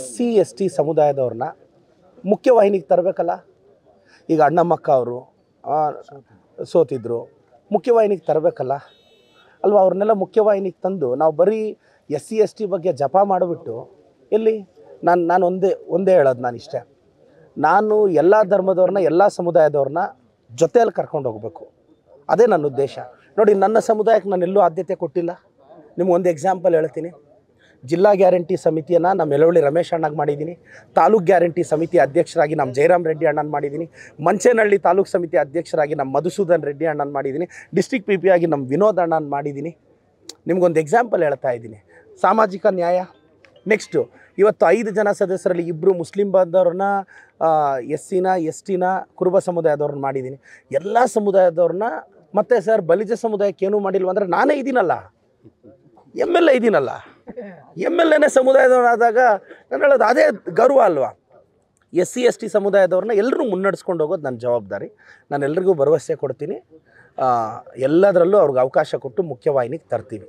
SC ST ಸಮುದಾಯದವ್ರನ್ನ ಮುಖ್ಯವಾಹಿನಿಗೆ ತರಬೇಕಲ್ಲ. ಈಗ ಅಣ್ಣಮ್ಮಕ್ಕ ಅವರು ಸೋತಿದ್ರು, ಮುಖ್ಯವಾಹಿನಿಗೆ ತರಬೇಕಲ್ಲ ಅಲ್ವಾ? ಅವ್ರನ್ನೆಲ್ಲ ಮುಖ್ಯವಾಹಿನಿಗೆ ತಂದು ನಾವು ಬರೀ SC ST ಬಗ್ಗೆ ಜಪ ಮಾಡಿಬಿಟ್ಟು ಎಲ್ಲಿ ನಾನು ಒಂದೇ ಹೇಳೋದು ನಾನು ಇಷ್ಟೇ, ನಾನು ಎಲ್ಲ ಧರ್ಮದವ್ರನ್ನ ಎಲ್ಲ ಸಮುದಾಯದವ್ರನ್ನ ಜೊತೆಯಲ್ಲಿ ಕರ್ಕೊಂಡು ಹೋಗಬೇಕು. ಅದೇ ನನ್ನ ಉದ್ದೇಶ. ನೋಡಿ, ನನ್ನ ಸಮುದಾಯಕ್ಕೆ ನಾನು ಎಲ್ಲೂ ಆದ್ಯತೆ ಕೊಟ್ಟಿಲ್ಲ. ನಿಮ್ಗೊಂದು ಎಕ್ಸಾಂಪಲ್ ಹೇಳ್ತೀನಿ. ಜಿಲ್ಲಾ ಗ್ಯಾರಂಟಿ ಸಮಿತಿಯನ್ನು ನಮ್ಮ ಯಲವಳ್ಳಿ ರಮೇಶ್ ಅಣ್ಣಗೆ ಮಾಡಿದ್ದೀನಿ. ತಾಲೂಕು ಗ್ಯಾರಂಟಿ ಸಮಿತಿ ಅಧ್ಯಕ್ಷರಾಗಿ ನಮ್ಮ ಜಯರಾಮ್ ರೆಡ್ಡಿ ಅಣ್ಣನ ಮಾಡಿದ್ದೀನಿ. ಮಂಚೇನಹಳ್ಳಿ ತಾಲೂಕು ಸಮಿತಿ ಅಧ್ಯಕ್ಷರಾಗಿ ನಮ್ಮ ಮಧುಸೂದನ್ ರೆಡ್ಡಿ ಅಣ್ಣನ ಮಾಡಿದ್ದೀನಿ. ಡಿಸ್ಟ್ರಿಕ್ಟ್ PP ಆಗಿ ನಮ್ಮ ವಿನೋದ್ ಅಣ್ಣನ ಮಾಡಿದ್ದೀನಿ. ನಿಮ್ಗೊಂದು ಎಕ್ಸಾಂಪಲ್ ಹೇಳ್ತಾ ಇದ್ದೀನಿ. ಸಾಮಾಜಿಕ ನ್ಯಾಯ. ನೆಕ್ಸ್ಟು ಇವತ್ತು 5 ಜನ ಸದಸ್ಯರಲ್ಲಿ 2 ಮುಸ್ಲಿಂ ಬಾಂಧವ್ರನ್ನ, SC ST ಕುರುಬ ಸಮುದಾಯದವ್ರನ್ನ ಮಾಡಿದ್ದೀನಿ. ಎಲ್ಲ ಸಮುದಾಯದವ್ರನ್ನ. ಮತ್ತು ಸರ್ ಬಲಿಜ ಸಮುದಾಯಕ್ಕೆ ಏನೂ ಮಾಡಿಲ್ವ ಅಂದರೆ ನಾನೇ ಇದ್ದೀನಲ್ಲ, MLA ಇದ್ದೀನಲ್ಲ. MLAನೇ ಸಮುದಾಯದವರಾದಾಗ ನಾನು ಹೇಳೋದು ಅದೇ ಗರ್ವ ಅಲ್ವಾ? SC ST ಸಮುದಾಯದವ್ರನ್ನ ಎಲ್ಲರೂ ಮುನ್ನಡೆಸ್ಕೊಂಡು ಹೋಗೋದು ನನ್ನ ಜವಾಬ್ದಾರಿ. ನಾನು ಎಲ್ರಿಗೂ ಭರವಸೆ ಕೊಡ್ತೀನಿ, ಎಲ್ಲದರಲ್ಲೂ ಅವ್ರಿಗೆ ಅವಕಾಶ ಕೊಟ್ಟು ಮುಖ್ಯವಾಹಿನಿಗೆ ತರ್ತೀವಿ.